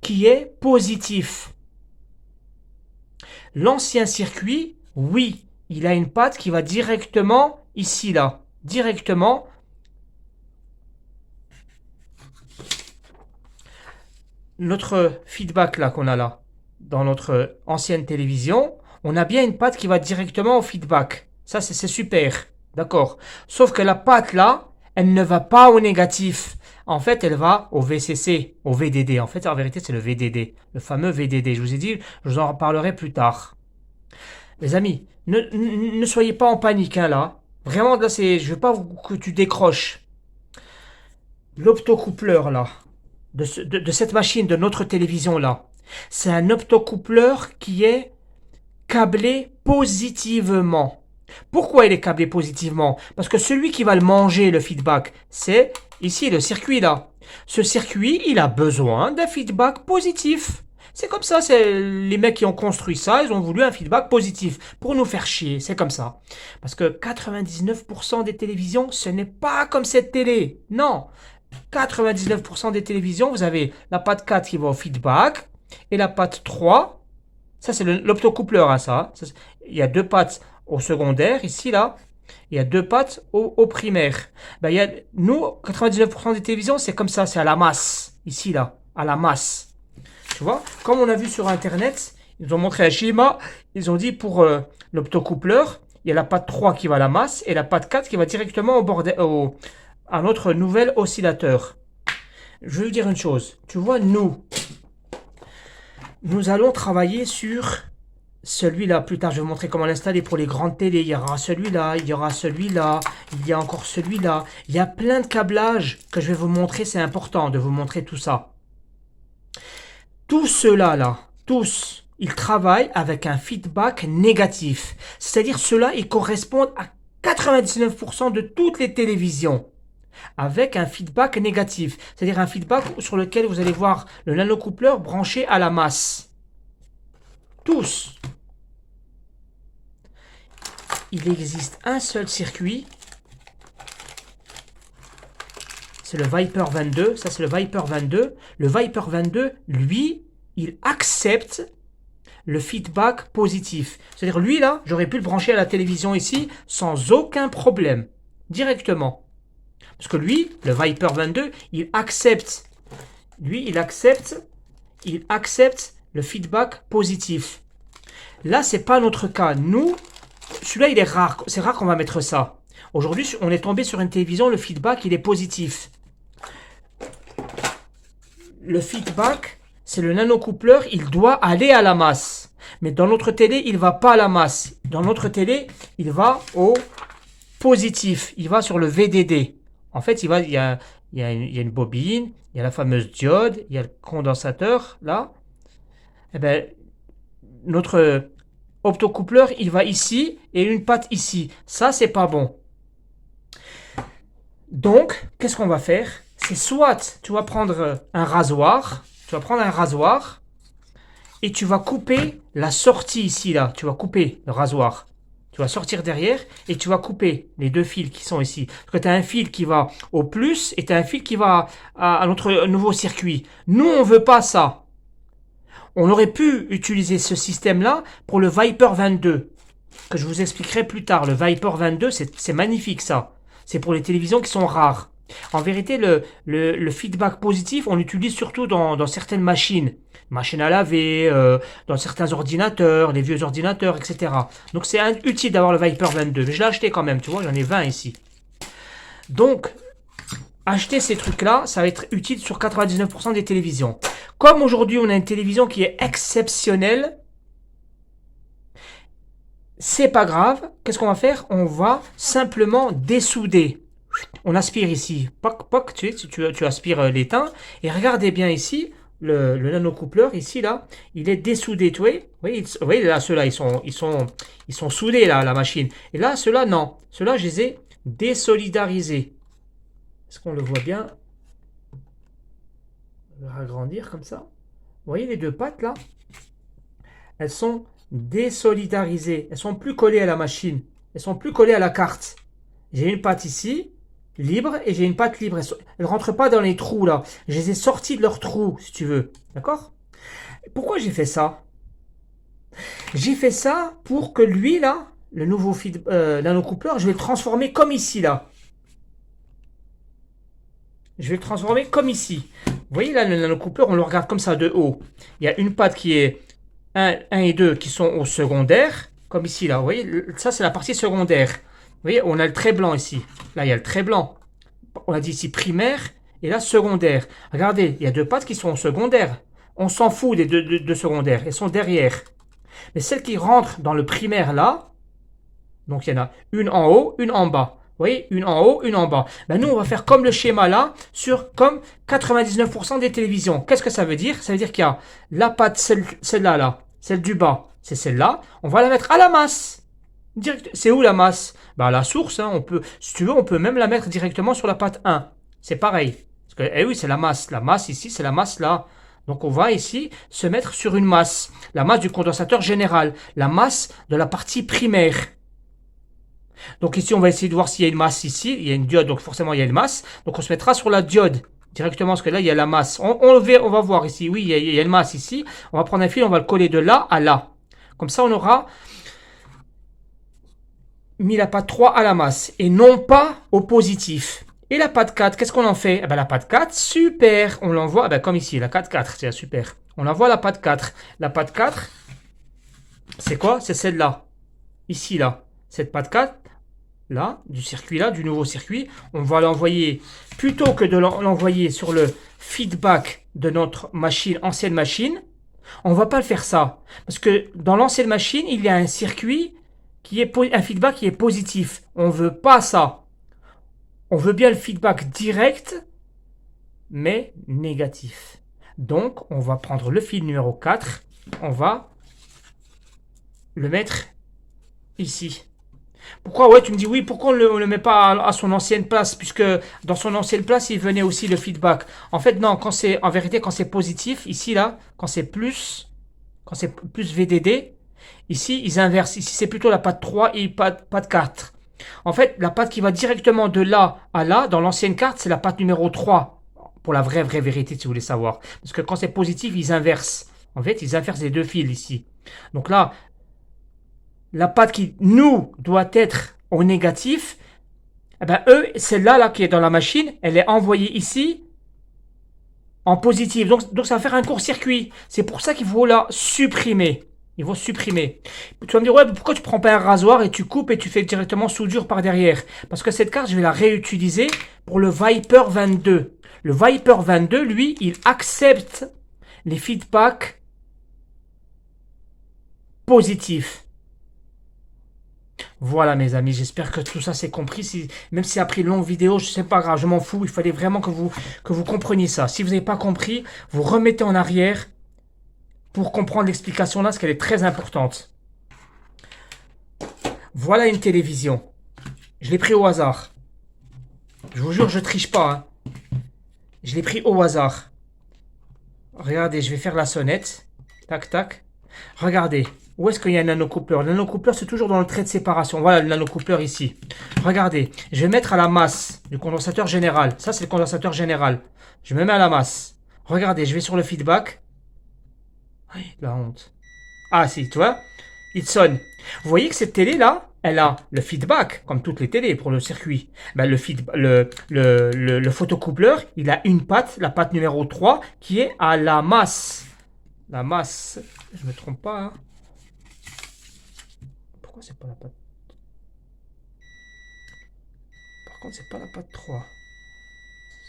A: qui est positif. L'ancien circuit, oui, il a une patte qui va directement ici, là. Directement. Notre feedback là qu'on a là, dans notre ancienne télévision, on a bien une patte qui va directement au feedback. Ça, c'est super. D'accord. Sauf que la patte là, elle ne va pas au négatif. En fait, elle va au VCC, au VDD. En fait, en vérité, c'est le VDD. Le fameux VDD. Je vous ai dit, je vous en reparlerai plus tard. Les amis, ne soyez pas en panique hein, là. Vraiment, là, je veux pas que tu décroches. L'optocoupleur là, de cette machine, de notre télévision là, c'est un optocoupleur qui est câblé positivement. Pourquoi il est câblé positivement? Parce que celui qui va le manger, le feedback, c'est ici le circuit là. Ce circuit, il a besoin d'un feedback positif. C'est comme ça, c'est les mecs qui ont construit ça, ils ont voulu un feedback positif pour nous faire chier, c'est comme ça. Parce que 99% des télévisions, ce n'est pas comme cette télé. Non, 99% des télévisions, vous avez la patte 4 qui va au feedback et la patte 3, ça c'est l'optocoupleur, hein, ça. Il y a deux pattes au secondaire, ici, là. Il y a deux pattes au primaire. Ben, nous, 99% des télévisions, c'est comme ça, c'est à la masse. Ici, là, à la masse. Tu vois, comme on a vu sur Internet, ils ont montré un schéma, ils ont dit pour l'optocoupleur, il y a la patte 3 qui va à la masse et la patte 4 qui va directement à notre nouvel oscillateur. Je vais vous dire une chose. Tu vois, nous allons travailler sur celui-là. Plus tard, je vais vous montrer comment l'installer pour les grandes télés. Il y aura celui-là, il y aura celui-là, il y a encore celui-là. Il y a plein de câblages que je vais vous montrer. C'est important de vous montrer tout ça. Tous ceux-là, tous, ils travaillent avec un feedback négatif. C'est-à-dire ceux-là, ils correspondent à 99% de toutes les télévisions. Avec un feedback négatif. C'est-à-dire un feedback sur lequel vous allez voir le nanocoupleur branché à la masse. Tous. Il existe un seul circuit. C'est le Viper 22. Ça, c'est le Viper 22. Le Viper 22, lui, il accepte le feedback positif. C'est-à-dire, lui, là, j'aurais pu le brancher à la télévision ici sans aucun problème. Directement. Parce que lui, le Viper 22, il accepte le feedback positif. Là, c'est pas notre cas. Nous, celui-là, il est rare. C'est rare qu'on va mettre ça. Aujourd'hui, on est tombé sur une télévision, le feedback, il est positif. le feedback, c'est le nanocoupleur, il doit aller à la masse. Mais dans notre télé, il ne va pas à la masse. Dans notre télé, il va au positif. Il va sur le VDD. En fait, il y a une bobine, il y a la fameuse diode, il y a le condensateur, là. Eh ben, notre optocoupleur, il va ici et une patte ici. Ça, c'est pas bon. Donc, qu'est-ce qu'on va faire? C'est soit tu vas prendre un rasoir, et tu vas couper la sortie ici, là. Tu vas couper le rasoir. Tu vas sortir derrière et tu vas couper les deux fils qui sont ici. Parce que tu as un fil qui va au plus et tu as un fil qui va à notre nouveau circuit. Nous, on ne veut pas ça. On aurait pu utiliser ce système-là pour le Viper 22, que je vous expliquerai plus tard. Le Viper 22, c'est magnifique ça. C'est pour les télévisions qui sont rares. En vérité, le feedback positif, on l'utilise surtout dans certaines machines. Machines à laver, dans certains ordinateurs, les vieux ordinateurs, etc. Donc c'est utile d'avoir le Viper 22. Mais je l'ai acheté quand même, tu vois, j'en ai 20 ici. Donc, acheter ces trucs-là, ça va être utile sur 99% des télévisions. Comme aujourd'hui, on a une télévision qui est exceptionnelle, c'est pas grave. Qu'est-ce qu'on va faire? On va simplement dessouder. On aspire ici. Poc, poc, tu aspires l'étain. Et regardez bien ici, le nanocoupleur, ici, là, il est dessoudé. Tu voyez, là, ceux-là, ils sont soudés, là, la machine. Et là, ceux-là, non. Ceux-là, je les ai désolidarisés. Est-ce qu'on le voit bien? On va agrandir comme ça. Vous voyez les deux pattes, là? Elles sont désolidarisées. Elles sont plus collées à la machine. Elles sont plus collées à la carte. J'ai une patte ici, libre, et j'ai une patte libre. Elles ne rentrent pas dans les trous, là. Je les ai sorties de leurs trous, si tu veux. D'accord? Pourquoi j'ai fait ça? J'ai fait ça pour que lui, là, le nouveau nanocoupleur, je vais le transformer comme ici, là. Je vais le transformer comme ici. Vous voyez, là, le nanocoupleur, on le regarde comme ça, de haut. Il y a une patte qui est 1 et 2 qui sont au secondaire, comme ici, là. Vous voyez, ça, c'est la partie secondaire. Vous voyez, on a le trait blanc ici. Là, il y a le trait blanc. On a dit ici primaire et là secondaire. Regardez, il y a deux pattes qui sont au secondaire. On s'en fout des deux secondaires. Elles sont derrière. Mais celles qui rentrent dans le primaire là, donc il y en a une en haut, une en bas. Vous voyez, une en haut, une en bas. Ben nous, on va faire comme le schéma là, comme 99% des télévisions. Qu'est-ce que ça veut dire? Ça veut dire qu'il y a la patte, celle-là, là, celle du bas, c'est celle-là. On va la mettre à la masse. C'est où la masse? Bah, à la source, hein, si tu veux, on peut même la mettre directement sur la patte 1. C'est pareil. Parce que, eh oui, c'est la masse. La masse ici, c'est la masse là. Donc on va ici se mettre sur une masse. La masse du condensateur général. La masse de la partie primaire. Donc ici, on va essayer de voir s'il y a une masse ici. Il y a une diode, donc forcément, il y a une masse. Donc on se mettra sur la diode directement, parce que là, il y a la masse. On va voir ici. Oui, il y a une masse ici. On va prendre un fil, on va le coller de là à là. Comme ça, on aura mis la patte 3 à la masse et non pas au positif. Et la patte 4, qu'est-ce qu'on en fait? Eh ben, la patte 4, super. On l'envoie, comme ici, la 4, c'est super. On envoie la patte 4. La patte 4, c'est quoi? C'est celle-là. Ici, là. Cette patte 4, là, du circuit là, du nouveau circuit, on va l'envoyer, plutôt que de l'envoyer sur le feedback de notre machine, ancienne machine, on va pas le faire ça. Parce que dans l'ancienne machine, il y a un circuit qui est un feedback qui est positif. On veut pas ça. On veut bien le feedback direct, mais négatif. Donc, on va prendre le fil numéro 4, on va le mettre ici. Pourquoi? Ouais, tu me dis oui, pourquoi on ne le met pas à son ancienne place, puisque dans son ancienne place, il venait aussi le feedback. En fait, non, en vérité, quand c'est positif, ici, là, quand c'est plus VDD, ici, ils inversent. Ici, c'est plutôt la patte 3 et patte 4. En fait, la patte qui va directement de là à là, dans l'ancienne carte, c'est la patte numéro 3. Pour la vraie vérité, si vous voulez savoir. Parce que quand c'est positif, ils inversent. En fait, ils inversent les deux fils ici. Donc là, la patte qui, nous, doit être au négatif, eux, celle-là là, qui est dans la machine, elle est envoyée ici en positif. Donc ça va faire un court-circuit. C'est pour ça qu'il faut la supprimer. Ils vont supprimer. Tu vas me dire, ouais, pourquoi tu prends pas un rasoir et tu coupes et tu fais directement soudure par derrière? Parce que cette carte, je vais la réutiliser pour le Viper 22. Le Viper 22, lui, il accepte les feedbacks positifs. Voilà mes amis, j'espère que tout ça c'est compris. Même si après une longue vidéo, je sais pas grave, je m'en fous. Il fallait vraiment que vous compreniez ça. Si vous n'avez pas compris, vous remettez en arrière pour comprendre l'explication là, parce qu'elle est très importante. Voilà une télévision. Je l'ai pris au hasard. Je vous jure, je triche pas, hein. Je l'ai pris au hasard. Regardez, je vais faire la sonnette. Tac, tac. Regardez. Où est-ce qu'il y a un nanocoupeur? Le nanocoupeur, c'est toujours dans le trait de séparation. Voilà le nanocoupeur ici. Regardez. Je vais mettre à la masse du condensateur général. Ça, c'est le condensateur général. Je me mets à la masse. Regardez, je vais sur le feedback. La honte. Ah, si, tu vois, il sonne. Vous voyez que cette télé-là, elle a le feedback, comme toutes les télés pour le circuit. Ben, le photocoupleur, il a une patte, la patte numéro 3, qui est à la masse. La masse, je ne me trompe pas. Hein. Pourquoi c'est pas la patte? Par contre, c'est pas la patte 3.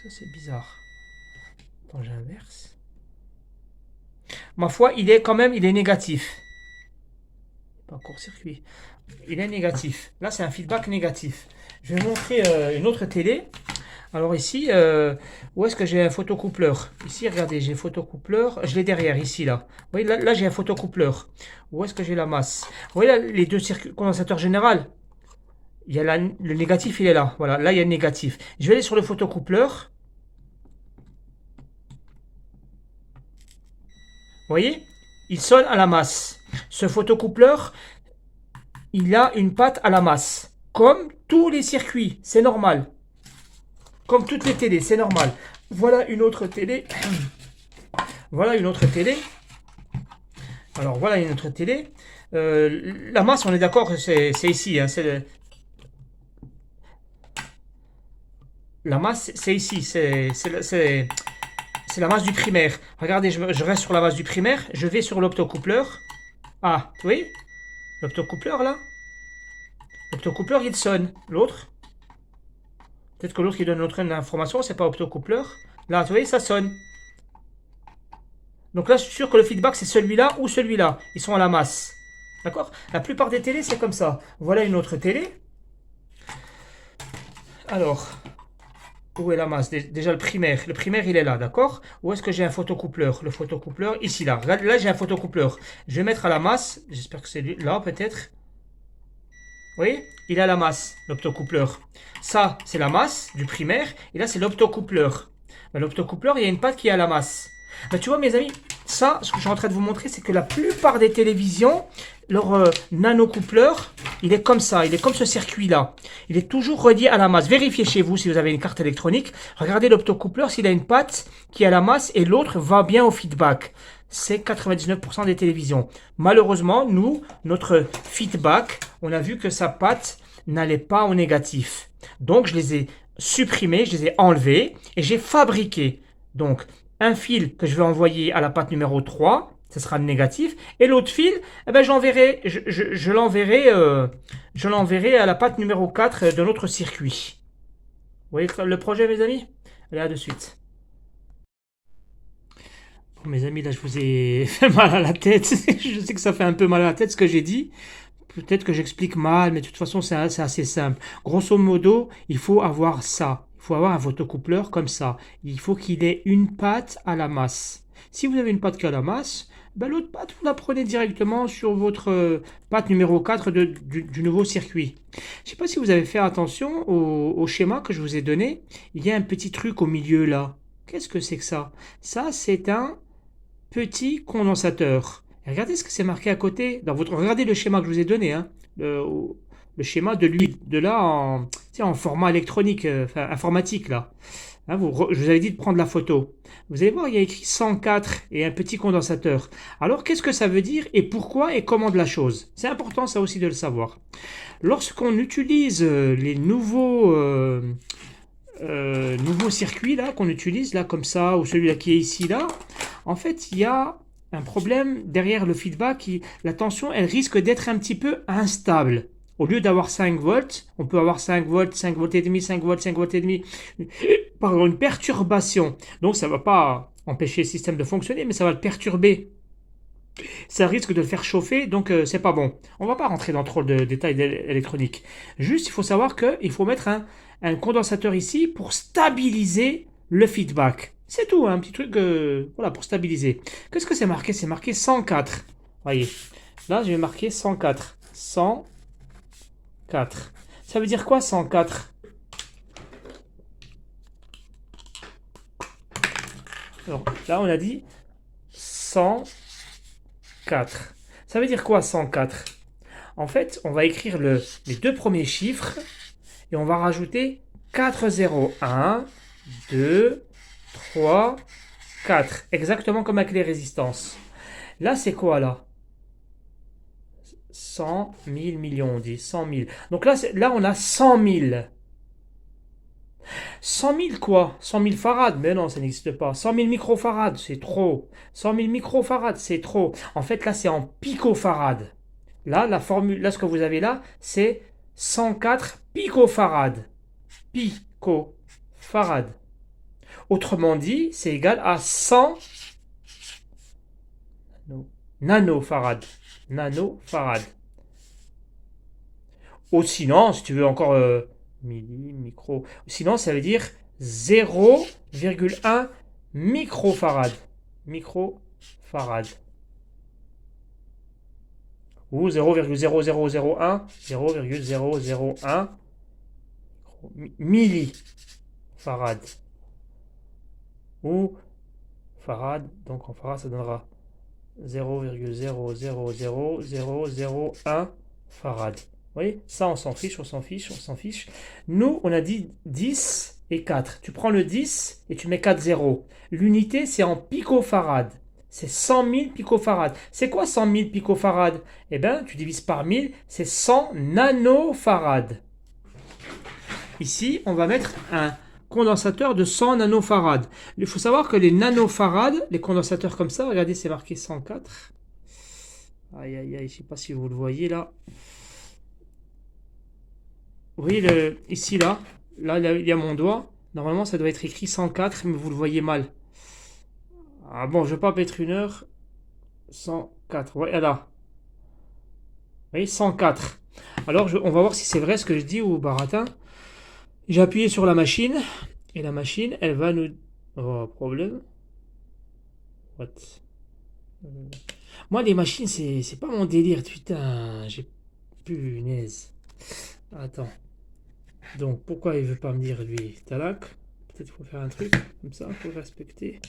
A: Ça, c'est bizarre. Attends, j'inverse. Ma foi, il est quand même, il est négatif. Pas court-circuit. Il est négatif. Là, c'est un feedback négatif. Je vais montrer une autre télé. Alors ici, où est-ce que j'ai un photocoupleur? Ici, regardez, j'ai un photocoupleur. Je l'ai derrière, ici, là. Vous voyez, là j'ai un photocoupleur. Où est-ce que j'ai la masse? Vous voyez, là, les deux circuits condensateurs général. Il y a le négatif, il est là. Voilà, là, il y a le négatif. Je vais aller sur le photocoupleur. Vous voyez? Il sonne à la masse. Ce photocoupleur, il a une patte à la masse. Comme tous les circuits, c'est normal. Comme toutes les télés, c'est normal. Voilà une autre télé. Voilà une autre télé. Alors voilà une autre télé. La masse, on est d'accord, c'est ici. Hein, la masse, c'est ici. C'est la masse du primaire. Regardez, je reste sur la masse du primaire. Je vais sur l'optocoupleur. Ah, vous voyez? L'optocoupleur là. L'optocoupleur, il sonne. L'autre. Peut-être que l'autre qui donne l'autre information, c'est pas optocoupleur. Là, vous voyez, ça sonne. Donc là, je suis sûr que le feedback, c'est celui-là ou celui-là. Ils sont à la masse. D'accord? La plupart des télés, c'est comme ça. Voilà une autre télé. Alors, où est la masse? Déjà le primaire. Le primaire, il est là, d'accord? Où est-ce que j'ai un photocoupleur? Le photocoupleur, ici, là. Là, j'ai un photocoupleur. Je vais mettre à la masse. J'espère que c'est là, peut-être. Vous voyez? Il est à la masse, l'optocoupleur. Ça, c'est la masse du primaire. Et là, c'est l'optocoupleur. L'optocoupleur, il y a une patte qui est à la masse. Ben, tu vois, mes amis, ça, ce que je suis en train de vous montrer, c'est que la plupart des télévisions, leur nanocoupleur, il est comme ça, il est comme ce circuit-là. Il est toujours relié à la masse. Vérifiez chez vous si vous avez une carte électronique. Regardez l'optocoupleur s'il a une patte qui est à la masse et l'autre va bien au feedback. C'est 99% des télévisions. Malheureusement, nous, notre feedback, on a vu que sa patte n'allait pas au négatif. Donc, je les ai supprimés, je les ai enlevés et j'ai fabriqué. Donc, un fil que je vais envoyer à la patte numéro 3, ce sera le négatif. Et l'autre fil, eh ben, je l'enverrai à la patte numéro 4 de notre circuit. Vous voyez le projet, mes amis? Allez, à de suite. Bon, mes amis, là, je vous ai fait mal à la tête. Je sais que ça fait un peu mal à la tête ce que j'ai dit. Peut-être que j'explique mal, mais de toute façon, c'est assez simple. Grosso modo, il faut avoir ça. Il faut avoir un photocoupleur comme ça. Il faut qu'il ait une patte à la masse. Si vous avez une patte qui est à la masse, ben l'autre patte, vous la prenez directement sur votre patte numéro 4 du nouveau circuit. Je ne sais pas si vous avez fait attention au schéma que je vous ai donné. Il y a un petit truc au milieu là. Qu'est-ce que c'est que ça? Ça, c'est un petit condensateur. Et regardez ce que c'est marqué à côté. Regardez le schéma que je vous ai donné. Hein, le schéma de lui, de là en format électronique, enfin, informatique là. Hein, je vous avais dit de prendre la photo. Vous allez voir, il y a écrit 104 et un petit condensateur. Alors, qu'est-ce que ça veut dire et pourquoi et comment de la chose? C'est important ça aussi de le savoir. Lorsqu'on utilise les nouveaux circuits là qu'on utilise là comme ça ou celui-là qui est ici là, en fait il y a un problème derrière le feedback. La tension, elle risque d'être un petit peu instable. Au lieu d'avoir 5 volts, on peut avoir 5 volts, 5 volts et demi, 5 volts, 5 volts et demi. Par une perturbation. Donc ça ne va pas empêcher le système de fonctionner, mais ça va le perturber. Ça risque de le faire chauffer, donc c'est pas bon. On va pas rentrer dans trop de détails électroniques. Juste, il faut savoir qu'il faut mettre un condensateur ici pour stabiliser le feedback. C'est tout, un petit truc voilà, pour stabiliser. Qu'est-ce que c'est marqué? C'est marqué 104. Voyez, là je vais marquer 104. 104. Ça veut dire quoi 104? Alors, là on a dit 104. Ça veut dire quoi 104? En fait, on va écrire les deux premiers chiffres et on va rajouter 4 0. 1, 2, 3, 4. Exactement comme avec les résistances. Là, c'est quoi là? 100 000 millions, on dit 100 000. Donc là on a 100 000. 100 000 quoi? 100 000 farad? Mais non, ça n'existe pas. 100 000 microfarad, c'est trop. 100 000 microfarad, c'est trop. En fait, là, c'est en picofarad. Là, la formule, là, ce que vous avez là, c'est 104 picofarad. Picofarad. Autrement dit, c'est égal à 100 nanofarad. Nanofarad. Ou sinon, si tu veux encore micro. Sinon, ça veut dire 0,1 microfarad. Microfarad. Ou 0,0001 0,001 millifarad. Ou farad, donc en farad, ça donnera 0,000001 farad. Vous voyez, ça on s'en fiche, on s'en fiche, on s'en fiche. Nous, on a dit 10 et 4. Tu prends le 10 et tu mets 4 zéros. L'unité, c'est en picofarad. C'est 100 000 picofarad. C'est quoi 100 000 picofarad? Eh bien, tu divises par 1000, c'est 100 nanofarad. Ici, on va mettre un condensateur de 100 nanofarad. Il faut savoir que les nanofarad, les condensateurs comme ça, regardez, c'est marqué 104. Aïe, aïe, aïe, je ne sais pas si vous le voyez là. Vous voyez ici, là, il y a mon doigt. Normalement, ça doit être écrit 104, mais vous le voyez mal. Ah bon, je ne vais pas mettre une heure. 104, ouais, là. Vous voyez, 104. Alors, on va voir si c'est vrai ce que je dis ou baratin. J'ai appuyé sur la machine. Et la machine, elle va nous... Oh, problème. What? Moi, les machines, c'est pas mon délire. Putain, j'ai... Punaise. Attends. Donc, pourquoi il veut pas me dire, lui? Talac. Peut-être qu'il faut faire un truc comme ça, pour respecter.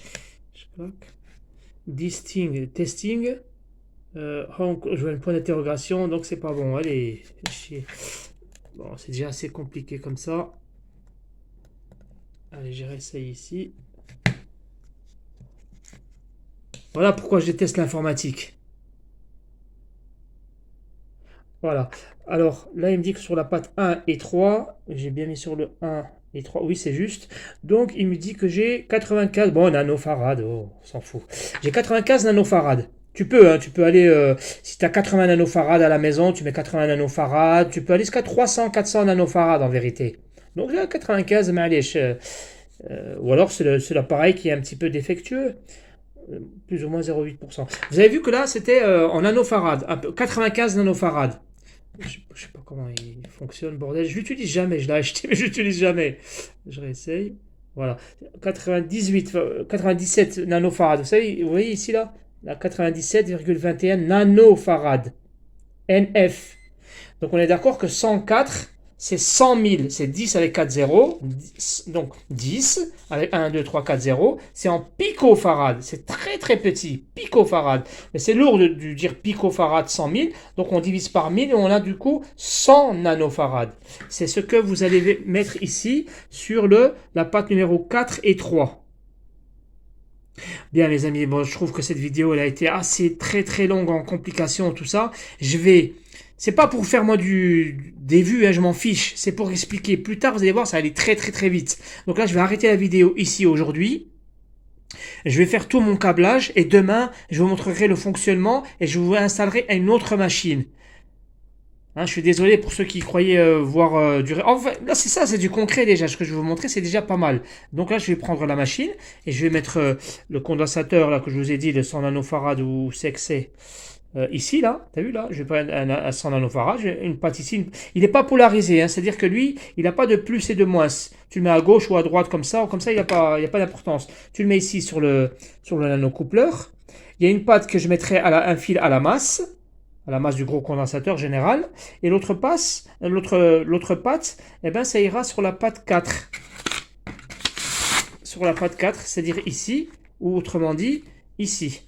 A: Je claque. Testing. Je vois un point d'interrogation, donc c'est pas bon. Allez, chier. Bon, c'est déjà assez compliqué comme ça. Allez, j'ai réessayé ici. Voilà pourquoi je déteste l'informatique. Voilà. Alors, là, il me dit que sur la patte 1 et 3, j'ai bien mis sur le 1 et 3, oui, c'est juste. Donc, il me dit que j'ai 95, bon, nanofarad, oh, on s'en fout. J'ai 95 nanofarad. Tu peux aller, si tu as 80 nanofarad à la maison, tu mets 80 nanofarad, tu peux aller jusqu'à 300, 400 nanofarad en vérité. Donc, j'ai 95, mais allez, ou alors c'est l'appareil qui est un petit peu défectueux. Plus ou moins 0,8%. Vous avez vu que là, c'était en nanofarad, 95 nanofarad. Je ne sais pas comment il fonctionne, bordel. Je l'utilise jamais, je l'ai acheté, mais je l'utilise jamais. Je réessaye. Voilà. 97 nanofarad. Vous voyez ici, là, 97,21 nanofarad. NF. Donc, on est d'accord que 104, c'est 100 000. C'est 10 avec 4 zéros. Donc, 10 avec 1, 2, 3, 4 zéros. C'est en picofarad. C'est très, très petit. Picofarad. Mais c'est lourd de dire picofarad 100 000. Donc, on divise par 1000 et on a du coup 100 nanofarad. C'est ce que vous allez mettre ici sur la patte numéro 4 et 3. Bien, mes amis. Bon, je trouve que cette vidéo, elle a été assez très, très longue en complications, tout ça. C'est pas pour faire moi des vues, hein, je m'en fiche. C'est pour expliquer. Plus tard, vous allez voir, ça va aller très très très vite. Donc là, je vais arrêter la vidéo ici aujourd'hui. Je vais faire tout mon câblage et demain, je vous montrerai le fonctionnement et je vous installerai une autre machine. Hein, je suis désolé pour ceux qui croyaient voir du... Enfin, là, c'est ça, c'est du concret déjà. Ce que je vais vous montrer, c'est déjà pas mal. Donc là, je vais prendre la machine et je vais mettre le condensateur là que je vous ai dit, le 100 nanofarad ou c'est que c'est ici, là. T'as vu là? Je vais prendre un 100 nanofarad, j'ai une patte ici. Il n'est pas polarisé, hein, c'est-à-dire que lui, il n'a pas de plus et de moins. Tu le mets à gauche ou à droite comme ça, il n'y a pas d'importance. Tu le mets ici sur le nanocoupleur. Il y a une patte que je mettrai un fil à la masse du gros condensateur général. Et l'autre patte, eh ben, ça ira sur la patte 4. Sur la patte 4, c'est-à-dire ici, ou autrement dit, ici.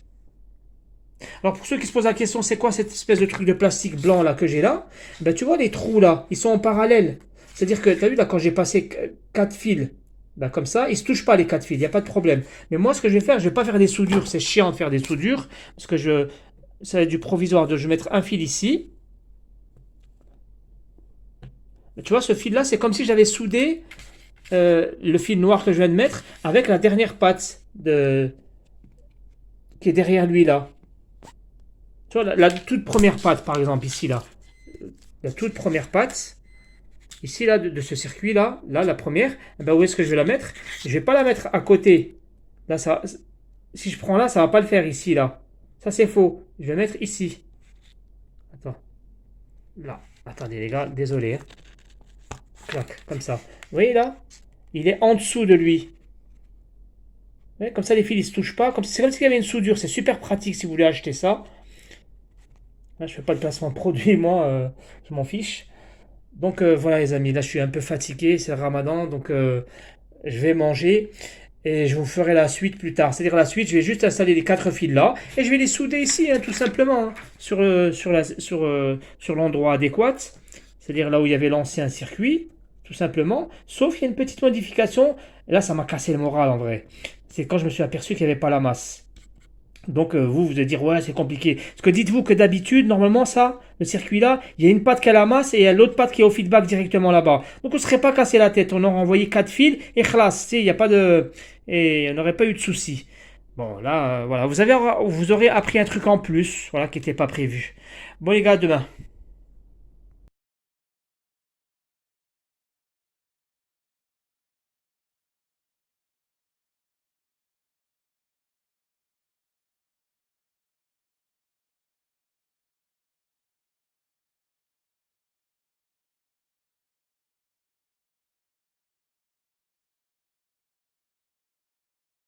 A: Alors pour ceux qui se posent la question, c'est quoi cette espèce de truc de plastique blanc là que j'ai là? Ben, tu vois les trous là, ils sont en parallèle. C'est-à-dire que, tu as vu là, quand j'ai passé 4 fils, ben, comme ça, ils ne se touchent pas les 4 fils, il n'y a pas de problème. Mais moi, ce que je vais faire, je ne vais pas faire des soudures, c'est chiant de faire des soudures, parce que ça va être du provisoire. Je vais mettre un fil ici. Tu vois, ce fil-là, c'est comme si j'avais soudé le fil noir que je viens de mettre avec la dernière patte qui est derrière lui là. Tu vois, la toute première patte, par exemple, ici là. La toute première patte, ici là, de ce circuit là, la première, eh ben, où est-ce que je vais la mettre? Je ne vais pas la mettre à côté. Là, si je prends là, ça ne va pas le faire ici là. Ça, c'est faux. Je vais mettre ici. Attends. Là. Attendez les gars, désolé. Hein. Clac, comme ça. Vous voyez là? Il est en dessous de lui. Ouais, comme ça, les fils ne se touchent pas. C'est comme s'il y avait une soudure. C'est super pratique si vous voulez acheter ça. Là, je fais pas de placement de produit, moi. Je m'en fiche. Donc voilà les amis, là je suis un peu fatigué, c'est le ramadan, donc je vais manger et je vous ferai la suite plus tard. C'est-à-dire la suite, je vais juste installer les 4 fils là et je vais les souder ici, hein, tout simplement, hein, sur l'endroit adéquat. C'est-à-dire là où il y avait l'ancien circuit, tout simplement. Sauf qu'il y a une petite modification, et là ça m'a cassé le moral en vrai. C'est quand je me suis aperçu qu'il n'y avait pas la masse. Donc vous allez dire ouais c'est compliqué. Parce que dites-vous que d'habitude normalement ça, le circuit là, il y a une patte qui a la masse et il y a l'autre patte qui est au feedback directement là-bas. Donc on ne serait pas cassé la tête, on aurait envoyé 4 fils et khlas, il y a pas de et on n'aurait pas eu de soucis. Bon là voilà, vous aurez appris un truc en plus, voilà qui n'était pas prévu. Bon les gars, à demain.